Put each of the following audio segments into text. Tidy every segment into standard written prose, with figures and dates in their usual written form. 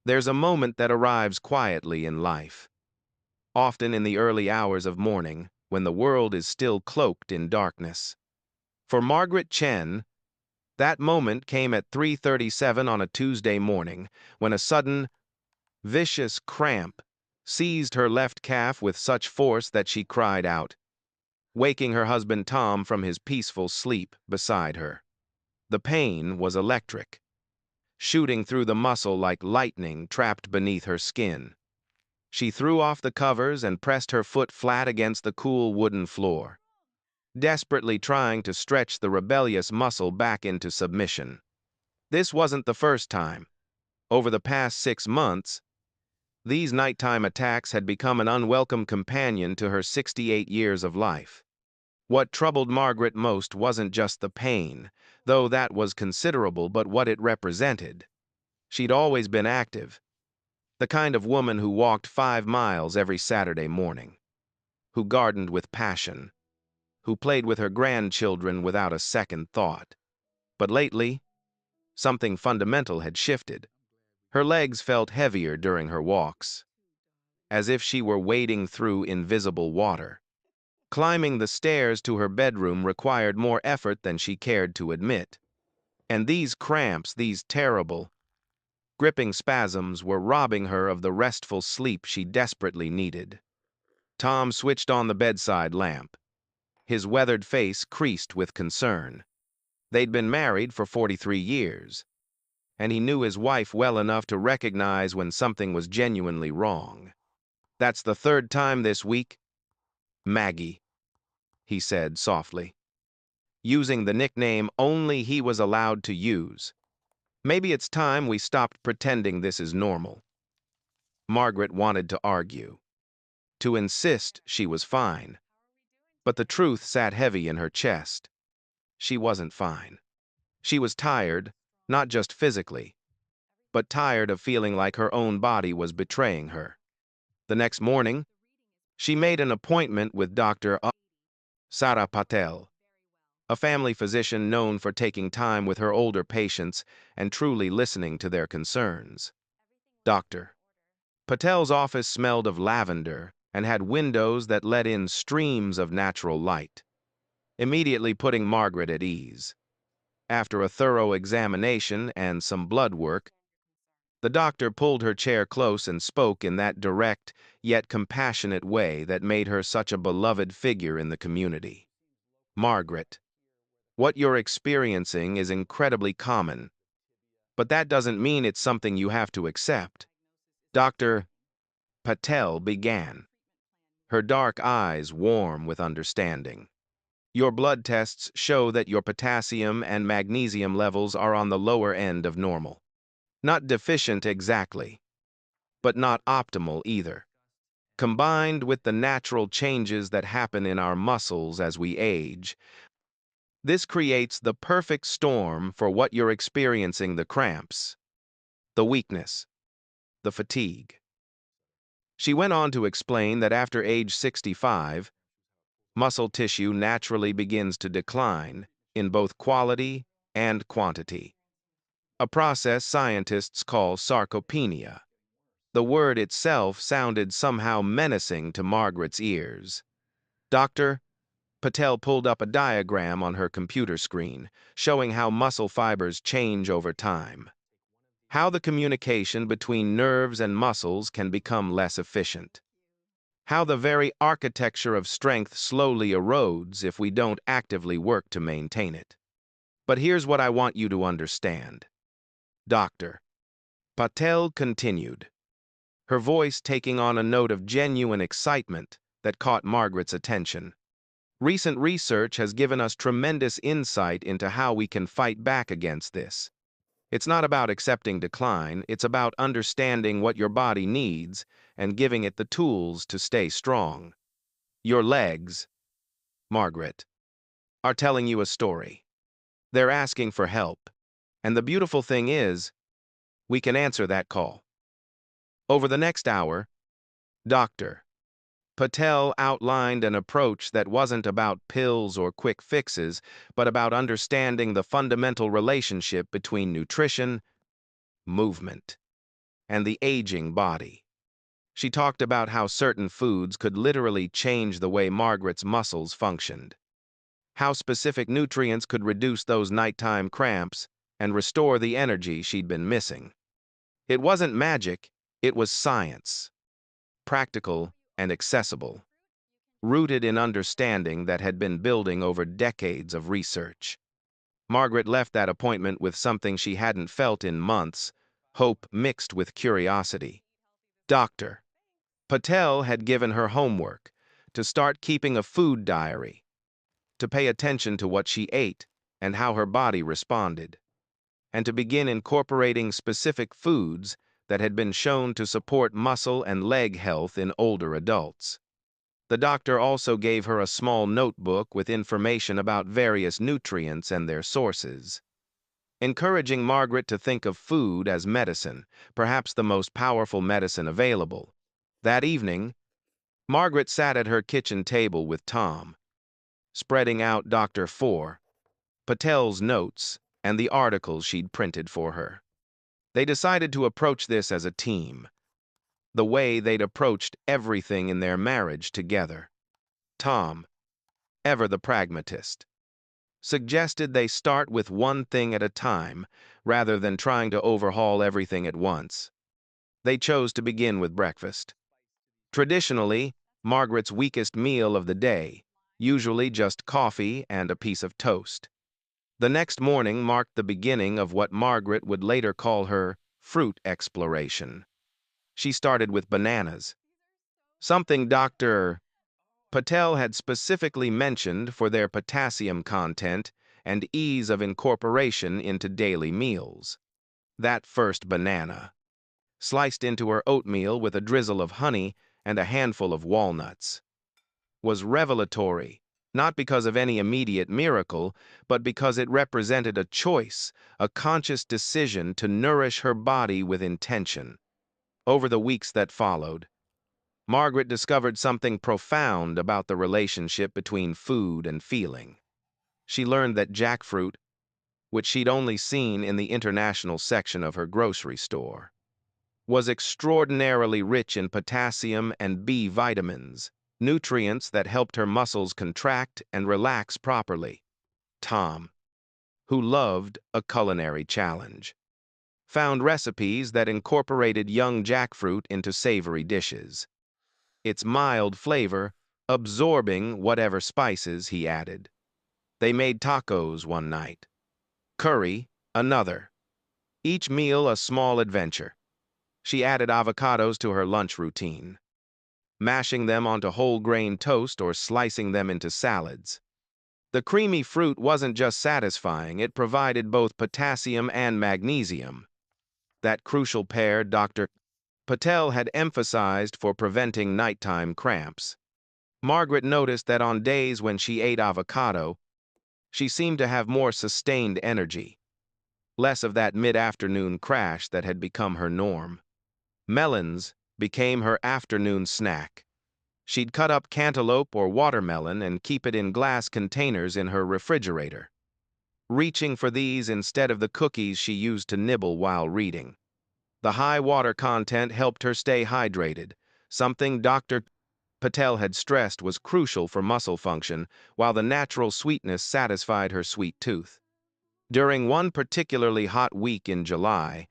There's a moment that arrives quietly in life, often in the early hours of morning, when the world is still cloaked in darkness. For Margaret Chen, that moment came at 3:37 on a Tuesday morning, when a sudden, vicious cramp seized her left calf with such force that she cried out, waking her husband Tom from his peaceful sleep beside her. The pain was electric, shooting through the muscle like lightning trapped beneath her skin. She threw off the covers and pressed her foot flat against the cool wooden floor, desperately trying to stretch the rebellious muscle back into submission. This wasn't the first time. Over the past 6 months, these nighttime attacks had become an unwelcome companion to her 68 years of life. What troubled Margaret most wasn't just the pain, though that was considerable, but what it represented. She'd always been active, the kind of woman who walked 5 miles every Saturday morning, who gardened with passion, who played with her grandchildren without a second thought. But lately, something fundamental had shifted. Her legs felt heavier during her walks, as if she were wading through invisible water. Climbing the stairs to her bedroom required more effort than she cared to admit. And these cramps, these terrible, gripping spasms, were robbing her of the restful sleep she desperately needed. Tom switched on the bedside lamp, his weathered face creased with concern. They'd been married for 43 years, and he knew his wife well enough to recognize when something was genuinely wrong. "That's the third time this week, Maggie," he said softly, using the nickname only he was allowed to use. "Maybe it's time we stopped pretending this is normal." Margaret wanted to argue, to insist she was fine, but the truth sat heavy in her chest. She wasn't fine. She was tired, not just physically, but tired of feeling like her own body was betraying her. The next morning, she made an appointment with Dr. Sara Patel, a family physician known for taking time with her older patients and truly listening to their concerns. Dr. Patel's office smelled of lavender and had windows that let in streams of natural light, immediately putting Margaret at ease. After a thorough examination and some blood work, the doctor pulled her chair close and spoke in that direct, yet compassionate way that made her such a beloved figure in the community. "Margaret, what you're experiencing is incredibly common, but that doesn't mean it's something you have to accept." Dr. Patel began, her dark eyes warm with understanding. "Your blood tests show that your potassium and magnesium levels are on the lower end of normal. Not deficient exactly, but not optimal either. Combined with the natural changes that happen in our muscles as we age, this creates the perfect storm for what you're experiencing: the cramps, the weakness, the fatigue." She went on to explain that after age 65, muscle tissue naturally begins to decline in both quality and quantity, a process scientists call sarcopenia. The word itself sounded somehow menacing to Margaret's ears. Dr. Patel pulled up a diagram on her computer screen, showing how muscle fibers change over time, how the communication between nerves and muscles can become less efficient, how the very architecture of strength slowly erodes if we don't actively work to maintain it. "But here's what I want you to understand," Dr. Patel continued, her voice taking on a note of genuine excitement that caught Margaret's attention. "Recent research has given us tremendous insight into how we can fight back against this. It's not about accepting decline, it's about understanding what your body needs and giving it the tools to stay strong. Your legs, Margaret, are telling you a story. They're asking for help. And the beautiful thing is, we can answer that call." Over the next hour, Dr. Patel outlined an approach that wasn't about pills or quick fixes, but about understanding the fundamental relationship between nutrition, movement, and the aging body. She talked about how certain foods could literally change the way Margaret's muscles functioned, how specific nutrients could reduce those nighttime cramps and restore the energy she'd been missing. It wasn't magic, it was science, practical and accessible, rooted in understanding that had been building over decades of research. Margaret left that appointment with something she hadn't felt in months, hope mixed with curiosity. Dr. Patel had given her homework to start keeping a food diary, to pay attention to what she ate and how her body responded, and to begin incorporating specific foods that had been shown to support muscle and leg health in older adults. The doctor also gave her a small notebook with information about various nutrients and their sources, encouraging Margaret to think of food as medicine, perhaps the most powerful medicine available. That evening, Margaret sat at her kitchen table with Tom, spreading out Dr. Patel's notes and the articles she'd printed for her. They decided to approach this as a team, the way they'd approached everything in their marriage together. Tom, ever the pragmatist, suggested they start with one thing at a time rather than trying to overhaul everything at once. They chose to begin with breakfast. Traditionally, Margaret's weakest meal of the day, usually just coffee and a piece of toast. The next morning marked the beginning of what Margaret would later call her fruit exploration. She started with bananas, something Dr. Patel had specifically mentioned for their potassium content and ease of incorporation into daily meals. That first banana, sliced into her oatmeal with a drizzle of honey and a handful of walnuts, was revelatory, not because of any immediate miracle, but because it represented a choice, a conscious decision to nourish her body with intention. Over the weeks that followed, Margaret discovered something profound about the relationship between food and feeling. She learned that jackfruit, which she'd only seen in the international section of her grocery store, was extraordinarily rich in potassium and B vitamins, nutrients that helped her muscles contract and relax properly. Tom, who loved a culinary challenge, found recipes that incorporated young jackfruit into savory dishes, its mild flavor absorbing whatever spices he added. They made tacos one night, curry another, each meal a small adventure. She added avocados to her lunch routine, mashing them onto whole grain toast or slicing them into salads. The creamy fruit wasn't just satisfying, it provided both potassium and magnesium, that crucial pair Dr. Patel had emphasized for preventing nighttime cramps. Margaret noticed that on days when she ate avocado, she seemed to have more sustained energy, less of that mid-afternoon crash that had become her norm. Melons became her afternoon snack. She'd cut up cantaloupe or watermelon and keep it in glass containers in her refrigerator, reaching for these instead of the cookies she used to nibble while reading. The high water content helped her stay hydrated, something Dr. Patel had stressed was crucial for muscle function, while the natural sweetness satisfied her sweet tooth. During one particularly hot week in July,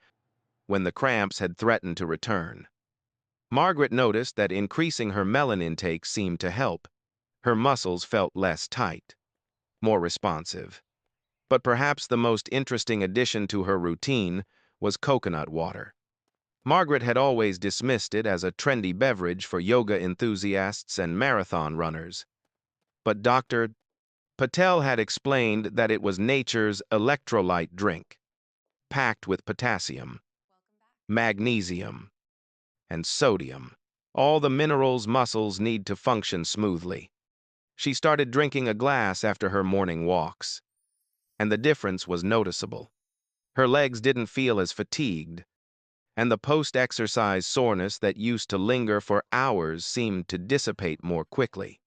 when the cramps had threatened to return, Margaret noticed that increasing her melon intake seemed to help. Her muscles felt less tight, more responsive. But perhaps the most interesting addition to her routine was coconut water. Margaret had always dismissed it as a trendy beverage for yoga enthusiasts and marathon runners. But Dr. Patel had explained that it was nature's electrolyte drink, packed with potassium, magnesium, and sodium, all the minerals muscles need to function smoothly. She started drinking a glass after her morning walks, and the difference was noticeable. Her legs didn't feel as fatigued, and the post-exercise soreness that used to linger for hours seemed to dissipate more quickly.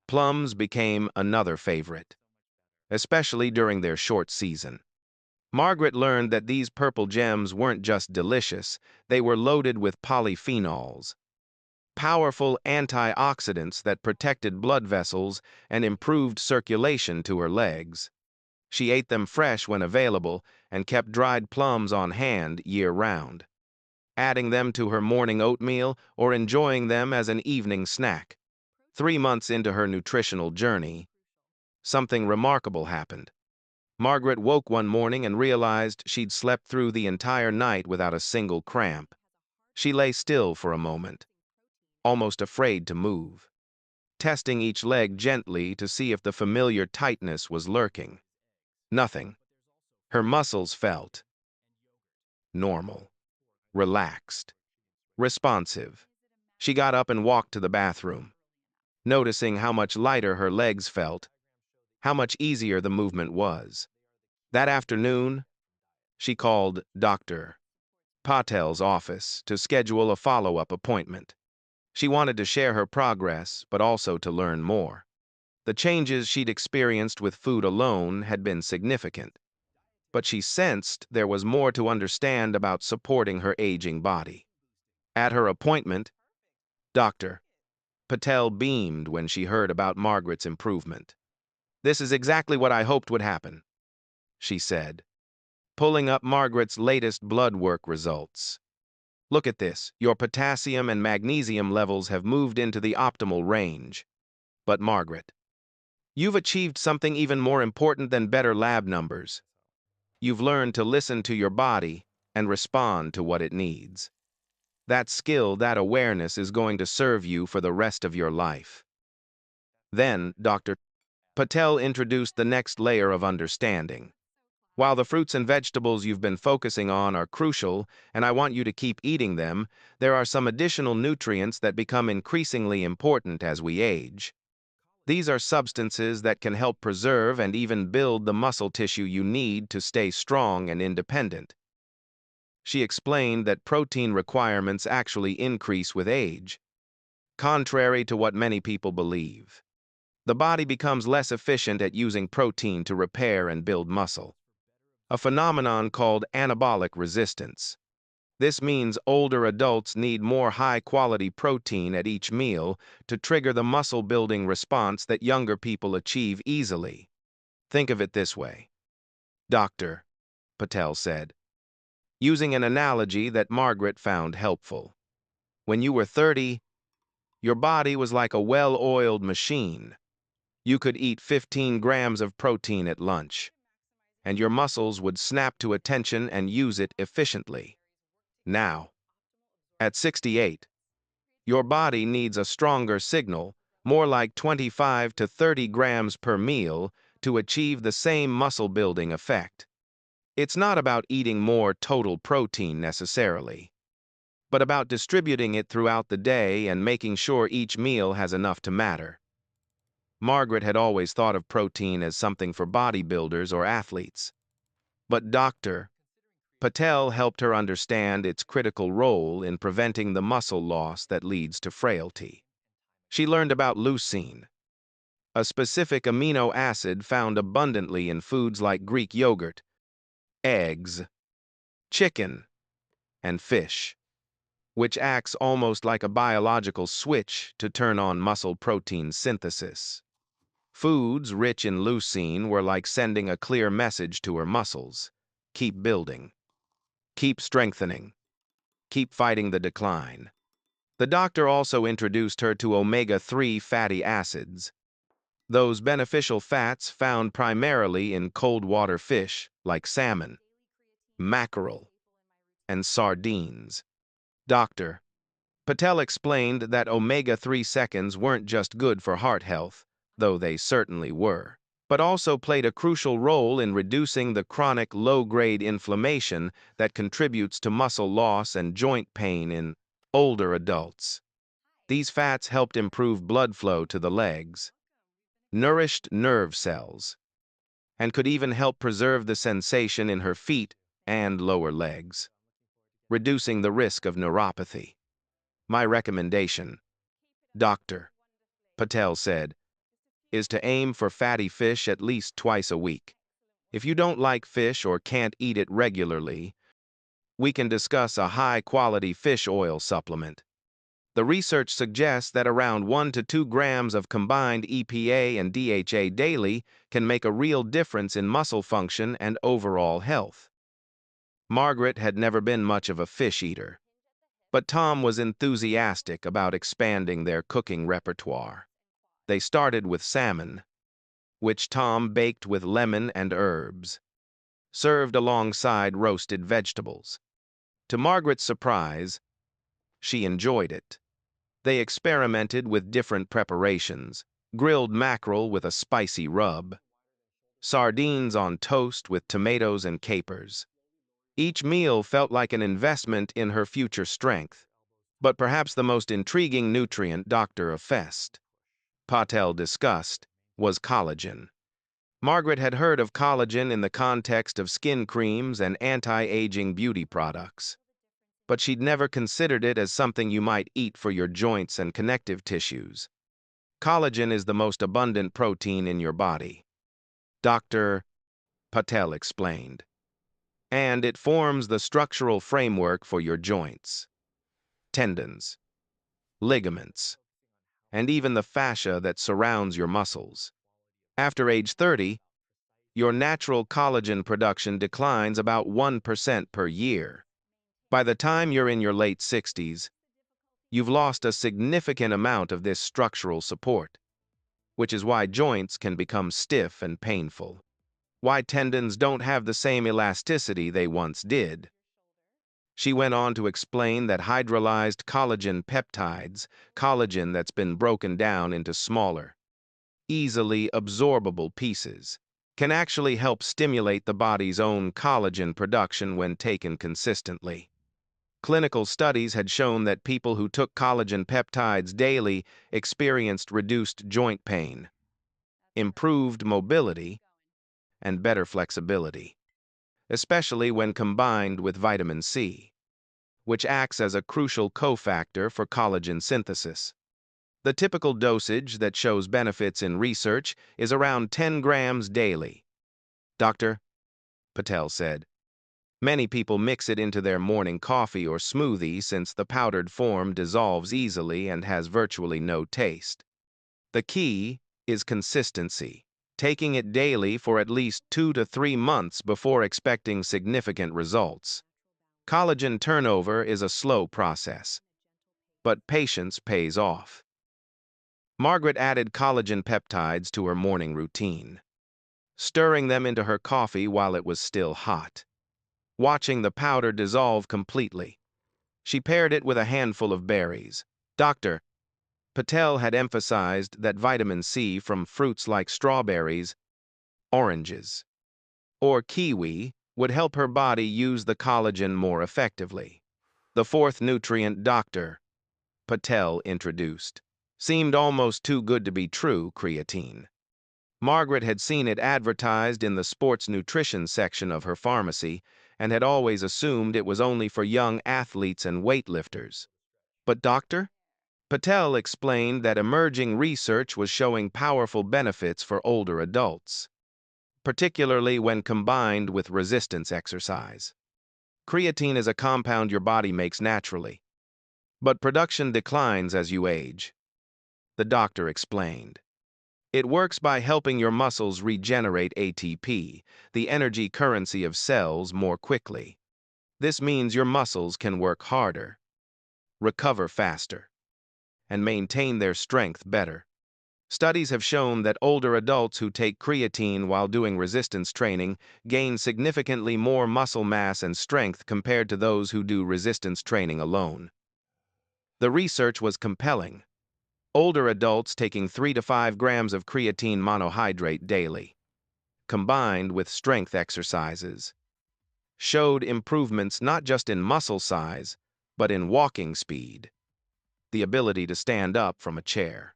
Plums became another favorite, especially during their short season. Margaret learned that these purple gems weren't just delicious, they were loaded with polyphenols, powerful antioxidants that protected blood vessels and improved circulation to her legs. She ate them fresh when available and kept dried plums on hand year-round, adding them to her morning oatmeal or enjoying them as an evening snack. 3 months into her nutritional journey, something remarkable happened. Margaret woke one morning and realized she'd slept through the entire night without a single cramp. She lay still for a moment, almost afraid to move, testing each leg gently to see if the familiar tightness was lurking. Nothing. Her muscles felt normal, relaxed, responsive. She got up and walked to the bathroom, noticing how much lighter her legs felt, how much easier the movement was. That afternoon, she called Dr. Patel's office to schedule a follow-up appointment. She wanted to share her progress, but also to learn more. The changes she'd experienced with food alone had been significant, but she sensed there was more to understand about supporting her aging body. At her appointment, Dr. Patel beamed when she heard about Margaret's improvement. "This is exactly what I hoped would happen," she said, pulling up Margaret's latest blood work results. "Look at this. Your potassium and magnesium levels have moved into the optimal range." But Margaret, "You've achieved something even more important than better lab numbers. You've learned to listen to your body and respond to what it needs. That skill, that awareness is going to serve you for the rest of your life." Then Dr. Patel introduced the next layer of understanding. "While the fruits and vegetables you've been focusing on are crucial, and I want you to keep eating them, there are some additional nutrients that become increasingly important as we age. These are substances that can help preserve and even build the muscle tissue you need to stay strong and independent." She explained that protein requirements actually increase with age, contrary to what many people believe. The body becomes less efficient at using protein to repair and build muscle, a phenomenon called anabolic resistance. This means older adults need more high-quality protein at each meal to trigger the muscle-building response that younger people achieve easily. "Think of it this way," Dr. Patel said, using an analogy that Margaret found helpful. "When you were 30, your body was like a well-oiled machine. You could eat 15 grams of protein at lunch, and your muscles would snap to attention and use it efficiently. Now, at 68, your body needs a stronger signal, more like 25 to 30 grams per meal, to achieve the same muscle-building effect. It's not about eating more total protein necessarily, but about distributing it throughout the day and making sure each meal has enough to matter." Margaret had always thought of protein as something for bodybuilders or athletes, but Dr. Patel helped her understand its critical role in preventing the muscle loss that leads to frailty. She learned about leucine, a specific amino acid found abundantly in foods like Greek yogurt, eggs, chicken, and fish, which acts almost like a biological switch to turn on muscle protein synthesis. Foods rich in leucine were like sending a clear message to her muscles: keep building, keep strengthening, keep fighting the decline. The doctor also introduced her to omega-3 fatty acids, those beneficial fats found primarily in cold water fish like salmon, mackerel, and sardines. Dr. Patel explained that omega-3 seconds weren't just good for heart health, though they certainly were, but also played a crucial role in reducing the chronic low-grade inflammation that contributes to muscle loss and joint pain in older adults. These fats helped improve blood flow to the legs, nourished nerve cells, and could even help preserve the sensation in her feet and lower legs, reducing the risk of neuropathy. "My recommendation," Dr. Patel said, "is to aim for fatty fish at least twice a week. If you don't like fish or can't eat it regularly, we can discuss a high-quality fish oil supplement. The research suggests that around 1 to 2 grams of combined EPA and DHA daily can make a real difference in muscle function and overall health. Margaret had never been much of a fish eater, but Tom was enthusiastic about expanding their cooking repertoire. They started with salmon, which Tom baked with lemon and herbs, served alongside roasted vegetables. To Margaret's surprise, she enjoyed it. They experimented with different preparations: grilled mackerel with a spicy rub, sardines on toast with tomatoes and capers. Each meal felt like an investment in her future strength, but perhaps the most intriguing nutrient Dr. Fest Patel discussed was collagen. Margaret had heard of collagen in the context of skin creams and anti-aging beauty products, but she'd never considered it as something you might eat for your joints and connective tissues. Collagen is the most abundant protein in your body, Dr. Patel explained, and it forms the structural framework for your joints, tendons, ligaments, and even the fascia that surrounds your muscles. After age 30, your natural collagen production declines about 1% per year. By the time you're in your late 60s, you've lost a significant amount of this structural support, which is why joints can become stiff and painful, why tendons don't have the same elasticity they once did. She went on to explain that hydrolyzed collagen peptides, collagen that's been broken down into smaller, easily absorbable pieces, can actually help stimulate the body's own collagen production when taken consistently. Clinical studies had shown that people who took collagen peptides daily experienced reduced joint pain, improved mobility, and better flexibility, especially when combined with vitamin C, which acts as a crucial cofactor for collagen synthesis. The typical dosage that shows benefits in research is around 10 grams daily, Dr. Patel said. Many people mix it into their morning coffee or smoothie since the powdered form dissolves easily and has virtually no taste. The key is consistency, taking it daily for at least 2 to 3 months before expecting significant results. Collagen turnover is a slow process, but patience pays off. Margaret added collagen peptides to her morning routine, stirring them into her coffee while it was still hot, watching the powder dissolve completely. She paired it with a handful of berries. Dr. Patel had emphasized that vitamin C from fruits like strawberries, oranges, or kiwi would help her body use the collagen more effectively. The fourth nutrient Dr. Patel introduced seemed almost too good to be true: creatine. Margaret had seen it advertised in the sports nutrition section of her pharmacy and had always assumed it was only for young athletes and weightlifters. But Dr. Patel explained that emerging research was showing powerful benefits for older adults, particularly when combined with resistance exercise. Creatine is a compound your body makes naturally, but production declines as you age, the doctor explained. It works by helping your muscles regenerate ATP, the energy currency of cells, more quickly. This means your muscles can work harder, recover faster, and maintain their strength better. Studies have shown that older adults who take creatine while doing resistance training gain significantly more muscle mass and strength compared to those who do resistance training alone. The research was compelling. Older adults taking 3 to 5 grams of creatine monohydrate daily, combined with strength exercises, showed improvements not just in muscle size, but in walking speed, the ability to stand up from a chair,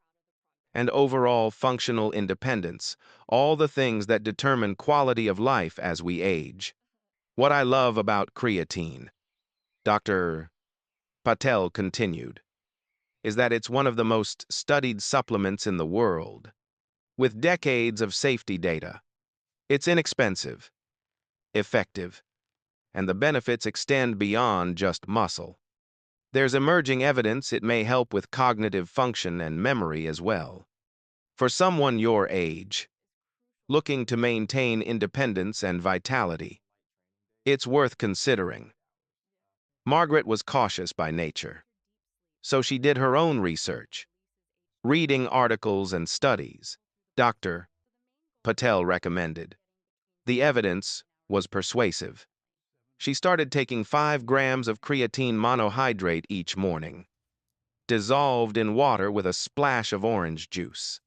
and overall functional independence, all the things that determine quality of life as we age. What I love about creatine, Dr. Patel continued, is that it's one of the most studied supplements in the world, with decades of safety data. It's inexpensive, effective, and the benefits extend beyond just muscle. There's emerging evidence it may help with cognitive function and memory as well. For someone your age, looking to maintain independence and vitality, it's worth considering. Margaret was cautious by nature, so she did her own research, reading articles and studies. Dr. Patel recommended. The evidence was persuasive. She started taking 5 grams of creatine monohydrate each morning, dissolved in water with a splash of orange juice.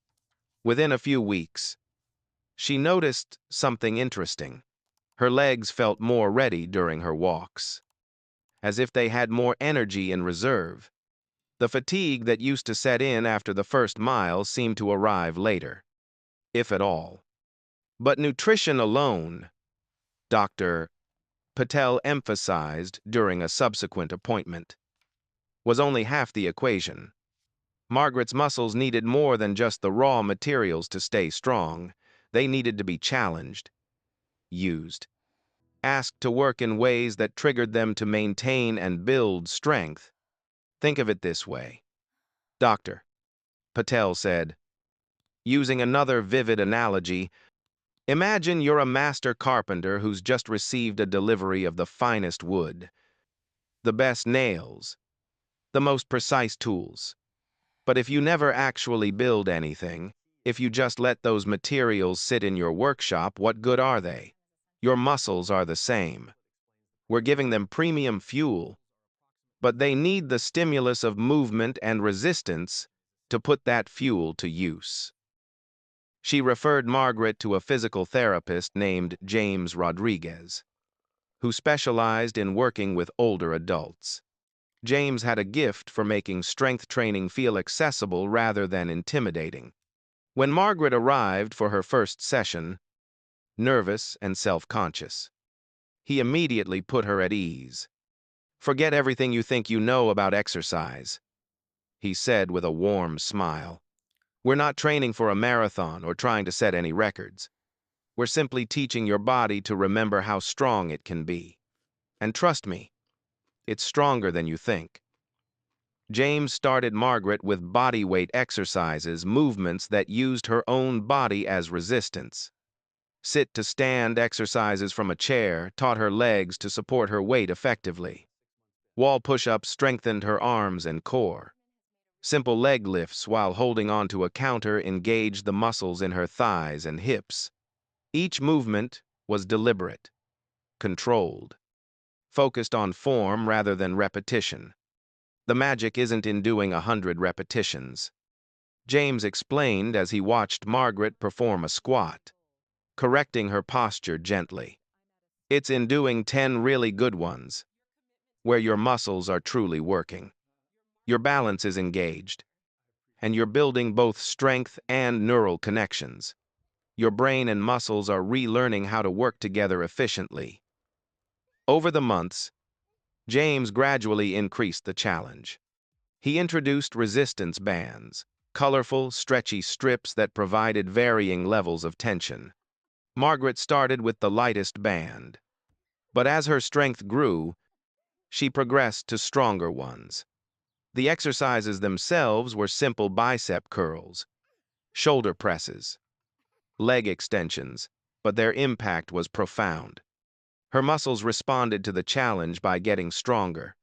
Within a few weeks, she noticed something interesting. Her legs felt more ready during her walks, as if they had more energy in reserve. The fatigue that used to set in after the first mile seemed to arrive later, if at all. But nutrition alone, Dr. Patel emphasized during a subsequent appointment, was only half the equation. Margaret's muscles needed more than just the raw materials to stay strong. They needed to be challenged, used, asked to work in ways that triggered them to maintain and build strength. Think of it this way, Dr. Patel said, using another vivid analogy. Imagine you're a master carpenter who's just received a delivery of the finest wood, the best nails, the most precise tools. But if you never actually build anything, if you just let those materials sit in your workshop, what good are they? Your muscles are the same. We're giving them premium fuel, but they need the stimulus of movement and resistance to put that fuel to use. She referred Margaret to a physical therapist named James Rodriguez, who specialized in working with older adults. James had a gift for making strength training feel accessible rather than intimidating. When Margaret arrived for her first session, nervous and self-conscious, he immediately put her at ease. "Forget everything you think you know about exercise," he said with a warm smile. "We're not training for a marathon or trying to set any records. We're simply teaching your body to remember how strong it can be. And trust me, it's stronger than you think." James started Margaret with body weight exercises, movements that used her own body as resistance. Sit to stand exercises from a chair taught her legs to support her weight effectively. Wall push-ups strengthened her arms and core. Simple leg lifts while holding onto a counter engaged the muscles in her thighs and hips. Each movement was deliberate, controlled, focused on form rather than repetition. The magic isn't in doing 100 repetitions, James explained as he watched Margaret perform a squat, correcting her posture gently. It's in doing 10 really good ones, where your muscles are truly working. Your balance is engaged, and you're building both strength and neural connections. Your brain and muscles are relearning how to work together efficiently. Over the months, James gradually increased the challenge. He introduced resistance bands, colorful, stretchy strips that provided varying levels of tension. Margaret started with the lightest band, but as her strength grew, she progressed to stronger ones. The exercises themselves were simple bicep curls, shoulder presses, leg extensions, but their impact was profound. Her muscles responded to the challenge by getting stronger,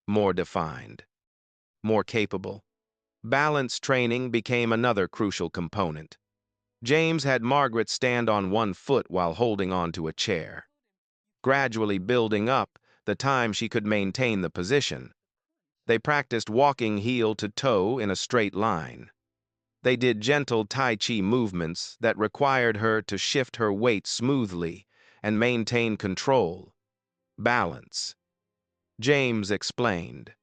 more defined, more capable. Balance training became another crucial component. James had Margaret stand on one foot while holding onto a chair, gradually building up the time she could maintain the position. They practiced walking heel to toe in a straight line. They did gentle Tai Chi movements that required her to shift her weight smoothly and maintain control, balance. James explained,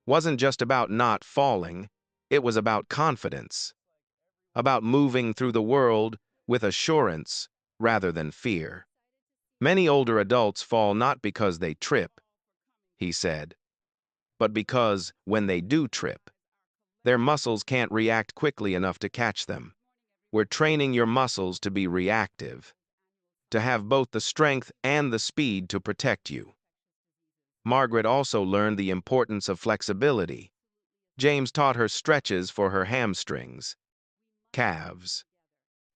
wasn't just about not falling, it was about confidence, about moving through the world with assurance rather than fear. Many older adults fall not because they trip, he said, but because when they do trip, their muscles can't react quickly enough to catch them. We're training your muscles to be reactive, to have both the strength and the speed to protect you. Margaret also learned the importance of flexibility. James taught her stretches for her hamstrings, calves,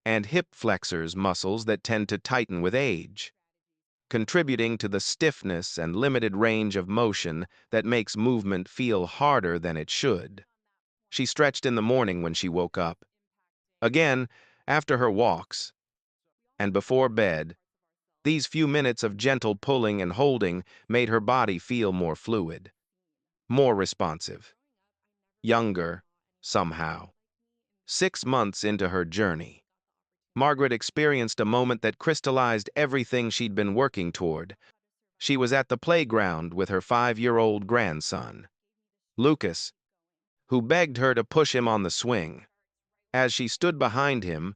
and hip flexors muscles that tend to tighten with age, contributing to the stiffness and limited range of motion that makes movement feel harder than it should. She stretched in the morning when she woke up, again after her walks, and before bed. These few minutes of gentle pulling and holding made her body feel more fluid, more responsive, younger, somehow. 6 months into her journey, Margaret experienced a moment that crystallized everything she'd been working toward. She was at the playground with her 5-year-old grandson, Lucas, who begged her to push him on the swing. As she stood behind him,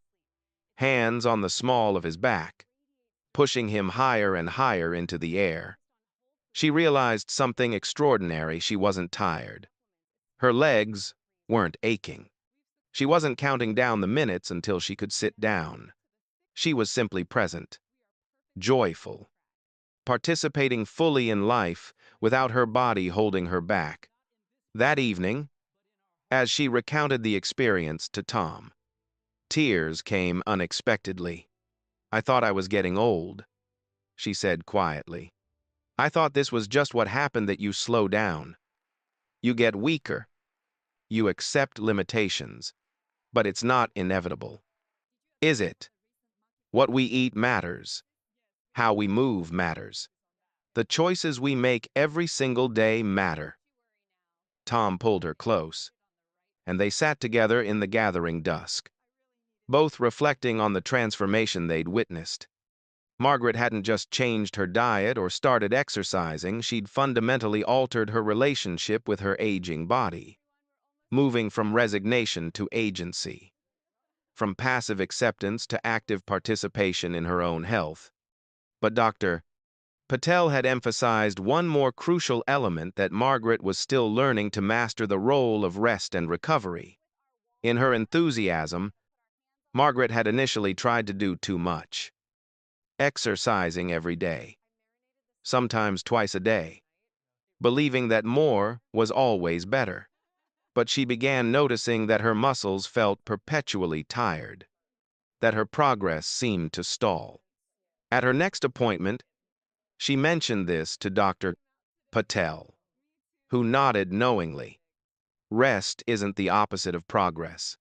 hands on the small of his back, pushing him higher and higher into the air, she realized something extraordinary. She wasn't tired. Her legs weren't aching. She wasn't counting down the minutes until she could sit down. She was simply present, joyful, participating fully in life without her body holding her back. That evening, as she recounted the experience to Tom, tears came unexpectedly. "I thought I was getting old," she said quietly. "I thought this was just what happened, that you slow down. You get weaker. You accept limitations. But it's not inevitable. Is it? What we eat matters. How we move matters. The choices we make every single day matter." Tom pulled her close, and they sat together in the gathering dusk, both reflecting on the transformation they'd witnessed. Margaret hadn't just changed her diet or started exercising, she'd fundamentally altered her relationship with her aging body, moving from resignation to agency, from passive acceptance to active participation in her own health. But Dr. Patel had emphasized one more crucial element that Margaret was still learning to master: the role of rest and recovery. In her enthusiasm, Margaret had initially tried to do too much, exercising every day, sometimes twice a day, believing that more was always better. But she began noticing that her muscles felt perpetually tired, that her progress seemed to stall. At her next appointment, she mentioned this to Dr. Patel, who nodded knowingly. "Rest isn't the opposite of progress,"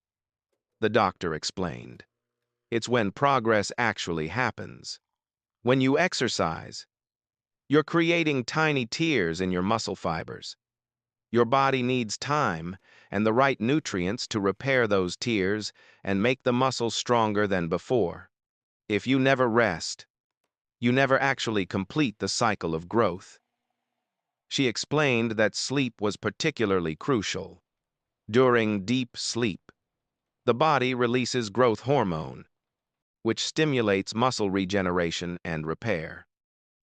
the doctor explained. "It's when progress actually happens. When you exercise, you're creating tiny tears in your muscle fibers. Your body needs time and the right nutrients to repair those tears and make the muscle stronger than before. If you never rest, you never actually complete the cycle of growth." She explained that sleep was particularly crucial. During deep sleep, the body releases growth hormone, which stimulates muscle regeneration and repair.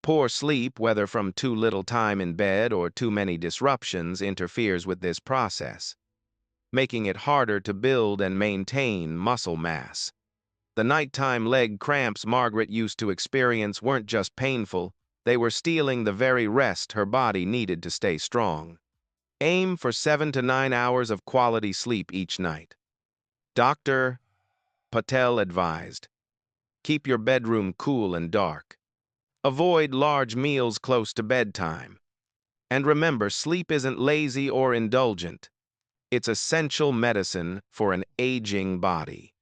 Poor sleep, whether from too little time in bed or too many disruptions, interferes with this process, making it harder to build and maintain muscle mass. The nighttime leg cramps Margaret used to experience weren't just painful, they were stealing the very rest her body needed to stay strong. Aim for 7 to 9 hours of quality sleep each night, Dr. Patel advised. Keep your bedroom cool and dark. Avoid large meals close to bedtime. And remember, sleep isn't lazy or indulgent. It's essential medicine for an aging body.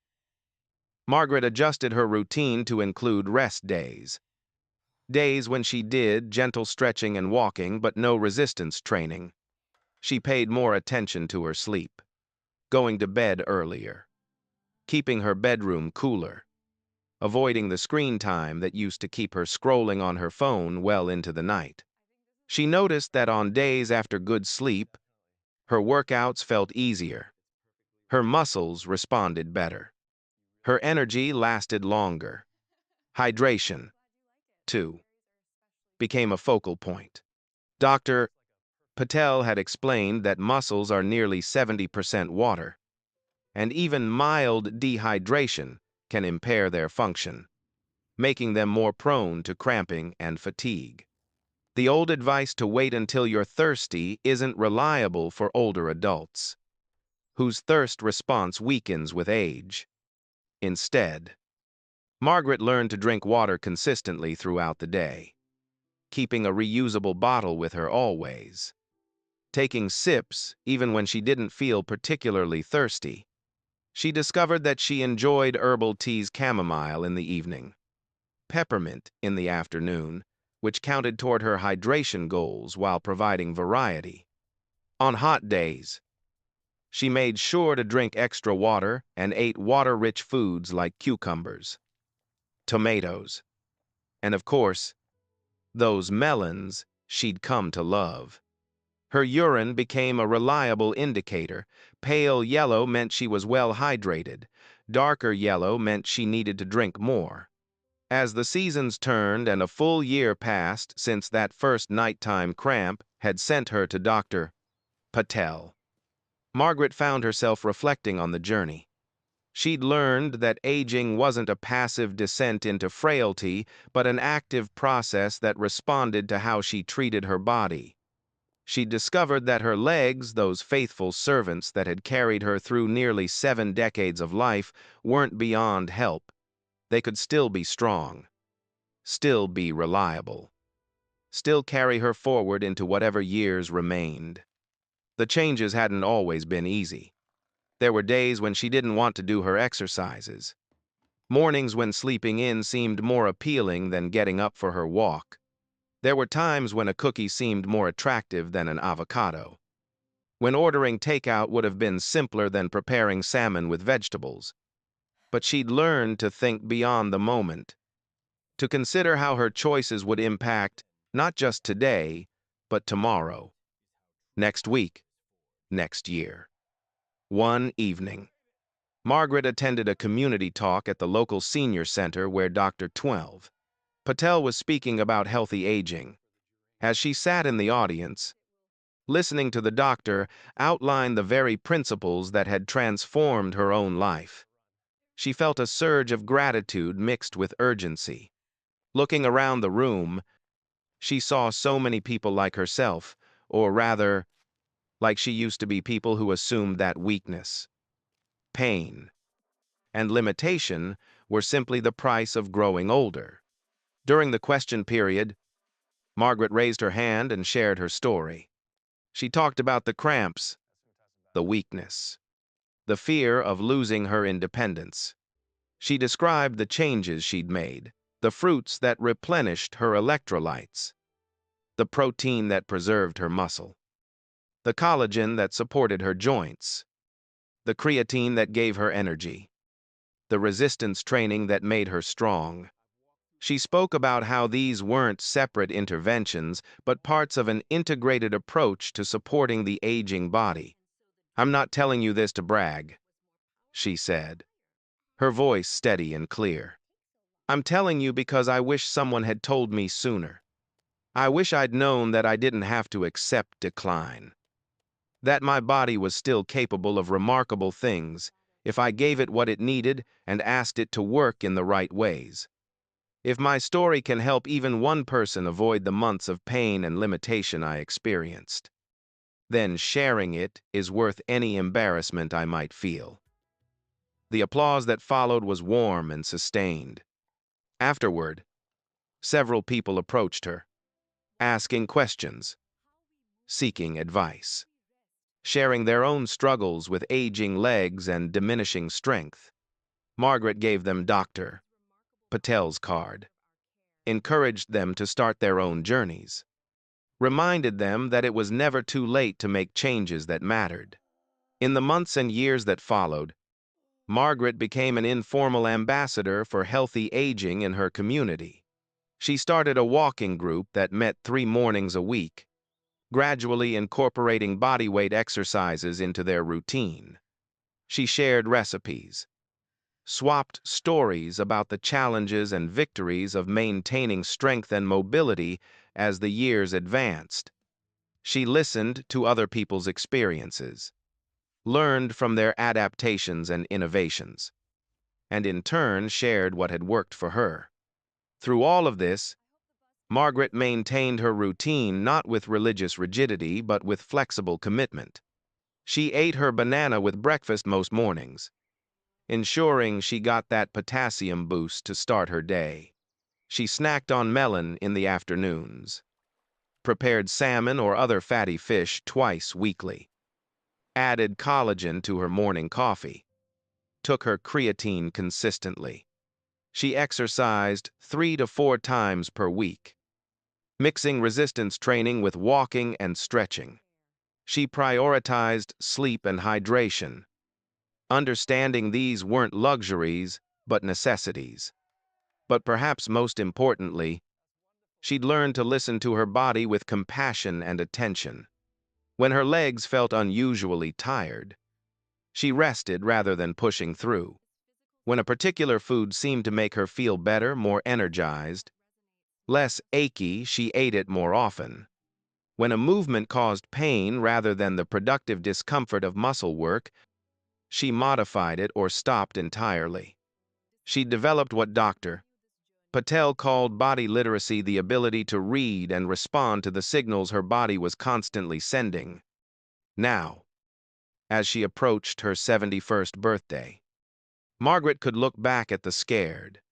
Margaret adjusted her routine to include rest days. Days when she did gentle stretching and walking, but no resistance training. She paid more attention to her sleep, going to bed earlier, keeping her bedroom cooler, avoiding the screen time that used to keep her scrolling on her phone well into the night. She noticed that on days after good sleep, her workouts felt easier. Her muscles responded better. Her energy lasted longer. Hydration, too, became a focal point. Dr. Patel had explained that muscles are nearly 70% water, and even mild dehydration can impair their function. making them more prone to cramping and fatigue. The old advice to wait until you're thirsty isn't reliable for older adults, whose thirst response weakens with age. Instead, Margaret learned to drink water consistently throughout the day, keeping a reusable bottle with her always, taking sips even when she didn't feel particularly thirsty. She discovered that she enjoyed herbal teas, chamomile in the evening, peppermint in the afternoon, which counted toward her hydration goals while providing variety. On hot days, she made sure to drink extra water and ate water-rich foods like cucumbers, tomatoes, and of course, those melons she'd come to love. Her urine became a reliable indicator. Pale yellow meant she was well hydrated. Darker yellow meant she needed to drink more. As the seasons turned and a full year passed since that first nighttime cramp had sent her to Dr. Patel, Margaret found herself reflecting on the journey. She'd learned that aging wasn't a passive descent into frailty, but an active process that responded to how she treated her body. She discovered that her legs, those faithful servants that had carried her through nearly 7 decades of life, weren't beyond help. They could still be strong, still be reliable, still carry her forward into whatever years remained. The changes hadn't always been easy. There were days when she didn't want to do her exercises, mornings when sleeping in seemed more appealing than getting up for her walk. There were times when a cookie seemed more attractive than an avocado, when ordering takeout would have been simpler than preparing salmon with vegetables. But she'd learned to think beyond the moment, to consider how her choices would impact not just today, but tomorrow, next week, next year. One evening, Margaret attended a community talk at the local senior center where Dr. 12 Patel was speaking about healthy aging. As she sat in the audience, listening to the doctor outline the very principles that had transformed her own life, she felt a surge of gratitude mixed with urgency. Looking around the room, she saw so many people like herself, or rather, like she used to be, people who assumed that weakness, pain, and limitation were simply the price of growing older. During the question period, Margaret raised her hand and shared her story. She talked about the cramps, the weakness, the fear of losing her independence. She described the changes she'd made, the fruits that replenished her electrolytes, the protein that preserved her muscle, the collagen that supported her joints, the creatine that gave her energy, the resistance training that made her strong. She spoke about how these weren't separate interventions, but parts of an integrated approach to supporting the aging body. "I'm not telling you this to brag," she said, her voice steady and clear. "I'm telling you because I wish someone had told me sooner. I wish I'd known that I didn't have to accept decline, that my body was still capable of remarkable things if I gave it what it needed and asked it to work in the right ways. If my story can help even one person avoid the months of pain and limitation I experienced, then sharing it is worth any embarrassment I might feel." The applause that followed was warm and sustained. Afterward, several people approached her, asking questions, seeking advice, sharing their own struggles with aging legs and diminishing strength. Margaret gave them Dr. Patel's card, encouraged them to start their own journeys, reminded them that it was never too late to make changes that mattered. In the months and years that followed, Margaret became an informal ambassador for healthy aging in her community. She started a walking group that met 3 mornings a week, gradually incorporating bodyweight exercises into their routine. She shared recipes, swapped stories about the challenges and victories of maintaining strength and mobility as the years advanced. She listened to other people's experiences, learned from their adaptations and innovations, and in turn shared what had worked for her. Through all of this, Margaret maintained her routine not with religious rigidity but with flexible commitment. She ate her banana with breakfast most mornings, ensuring she got that potassium boost to start her day. She snacked on melon in the afternoons, prepared salmon or other fatty fish twice weekly, added collagen to her morning coffee, took her creatine consistently. She exercised 3 to 4 times per week, mixing resistance training with walking and stretching. She prioritized sleep and hydration, understanding these weren't luxuries, but necessities. But perhaps most importantly, she'd learned to listen to her body with compassion and attention. When her legs felt unusually tired, she rested rather than pushing through. When a particular food seemed to make her feel better, more energized, less achy, she ate it more often. When a movement caused pain rather than the productive discomfort of muscle work, she modified it or stopped entirely. She developed what Dr. Patel called body literacy, the ability to read and respond to the signals her body was constantly sending. Now, as she approached her 71st birthday, Margaret could look back at the scared,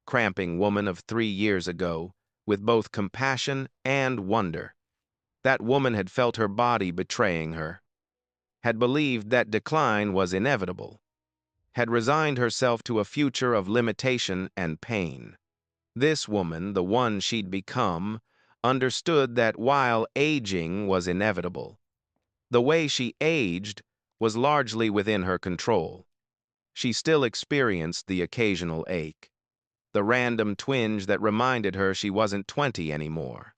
cramping woman of 3 years ago with both compassion and wonder. That woman had felt her body betraying her, had believed that decline was inevitable, had resigned herself to a future of limitation and pain. This woman, the one she'd become, understood that while aging was inevitable, the way she aged was largely within her control. She still experienced the occasional ache, the random twinge that reminded her she wasn't 20 anymore.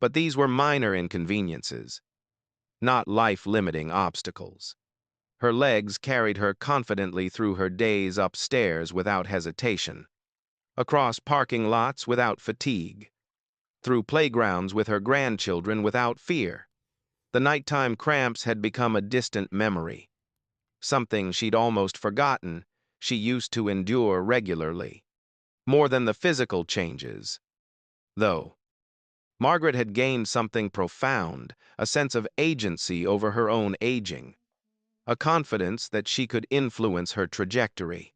But these were minor inconveniences, not life-limiting obstacles. Her legs carried her confidently through her days upstairs without hesitation, across parking lots without fatigue, through playgrounds with her grandchildren without fear. The nighttime cramps had become a distant memory, something she'd almost forgotten she used to endure regularly. More than the physical changes, though, Margaret had gained something profound, a sense of agency over her own aging, a confidence that she could influence her trajectory,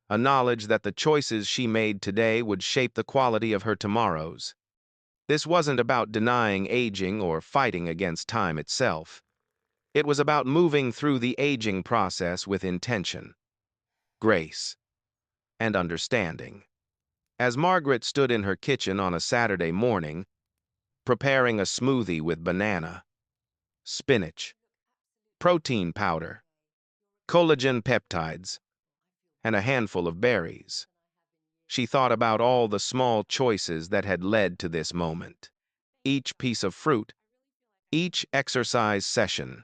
a knowledge that the choices she made today would shape the quality of her tomorrows. This wasn't about denying aging or fighting against time itself. It was about moving through the aging process with intention, grace, and understanding. As Margaret stood in her kitchen on a Saturday morning, preparing a smoothie with banana, spinach, protein powder, collagen peptides, and a handful of berries, she thought about all the small choices that had led to this moment. Each piece of fruit, each exercise session,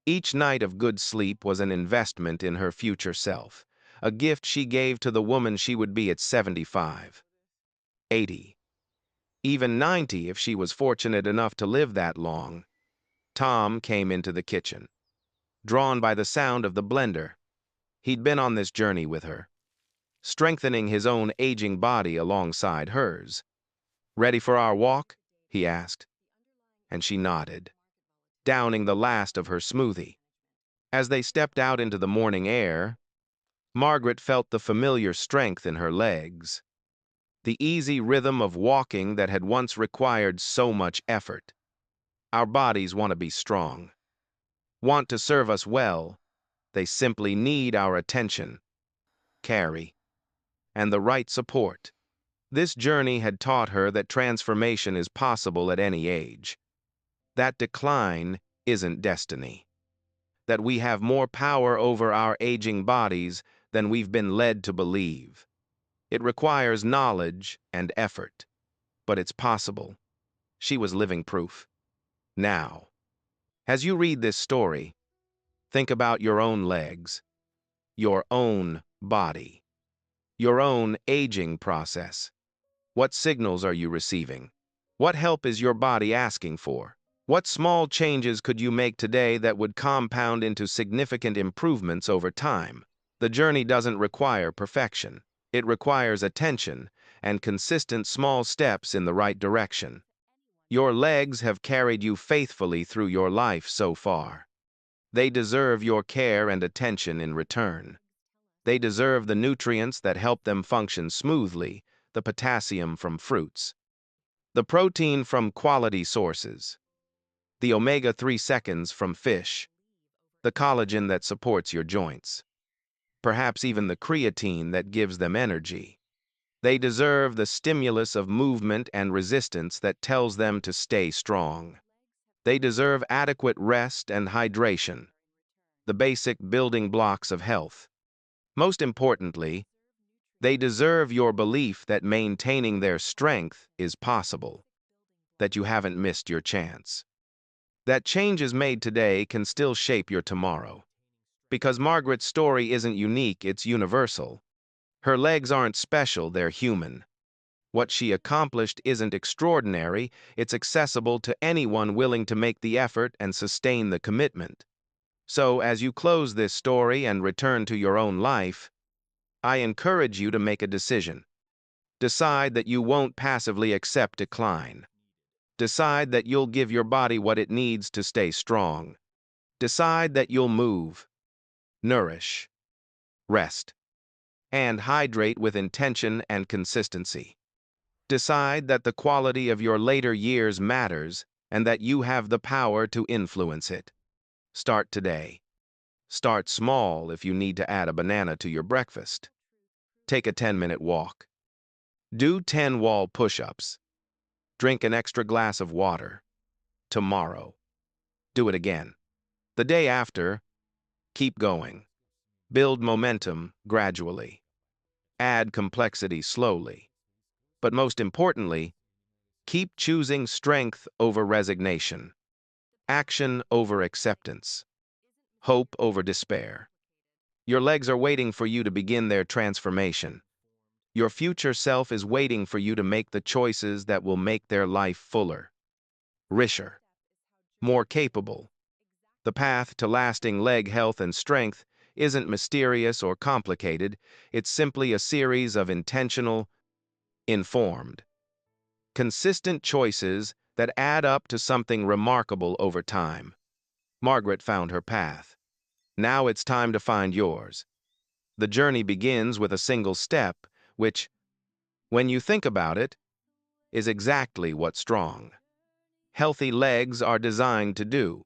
each night of good sleep was an investment in her future self, a gift she gave to the woman she would be at 75, 80, even 90 if she was fortunate enough to live that long. Tom came into the kitchen, drawn by the sound of the blender. He'd been on this journey with her, strengthening his own aging body alongside hers. "Ready for our walk?" he asked, and she nodded, downing the last of her smoothie. As they stepped out into the morning air, Margaret felt the familiar strength in her legs, the easy rhythm of walking that had once required so much effort. Our bodies want to be strong, want to serve us well. They simply need our attention, carry, and the right support. This journey had taught her that transformation is possible at any age, that decline isn't destiny, that we have more power over our aging bodies than we've been led to believe. It requires knowledge and effort, but it's possible. She was living proof. Now, as you read this story, think about your own legs, your own body, your own aging process. What signals are you receiving? What help is your body asking for? What small changes could you make today that would compound into significant improvements over time? The journey doesn't require perfection. It requires attention, and consistent small steps in the right direction. Your legs have carried you faithfully through your life so far. They deserve your care and attention in return. They deserve the nutrients that help them function smoothly, the potassium from fruits, the protein from quality sources, the omega-3 seconds from fish, the collagen that supports your joints, perhaps even the creatine that gives them energy. They deserve the stimulus of movement and resistance that tells them to stay strong. They deserve adequate rest and hydration, the basic building blocks of health. Most importantly, they deserve your belief that maintaining their strength is possible, that you haven't missed your chance. That changes made today can still shape your tomorrow. Because Margaret's story isn't unique, it's universal. Her legs aren't special, they're human. What she accomplished isn't extraordinary, it's accessible to anyone willing to make the effort and sustain the commitment. So, as you close this story and return to your own life, I encourage you to make a decision. Decide that you won't passively accept decline. Decide that you'll give your body what it needs to stay strong. Decide that you'll move, nourish, rest, and hydrate with intention and consistency. Decide that the quality of your later years matters and that you have the power to influence it. Start today. Start small if you need to add a banana to your breakfast. Take a 10-minute walk. Do 10 wall push-ups. Drink an extra glass of water. Tomorrow, do it again. The day after, keep going. Build momentum gradually. Add complexity slowly. But most importantly, keep choosing strength over resignation, action over acceptance, hope over despair. Your legs are waiting for you to begin their transformation. Your future self is waiting for you to make the choices that will make their life fuller, richer, more capable. The path to lasting leg health and strength isn't mysterious or complicated, it's simply a series of intentional, informed, consistent choices that add up to something remarkable over time. Margaret found her path. Now it's time to find yours. The journey begins with a single step, which, when you think about it, is exactly what strong, healthy legs are designed to do.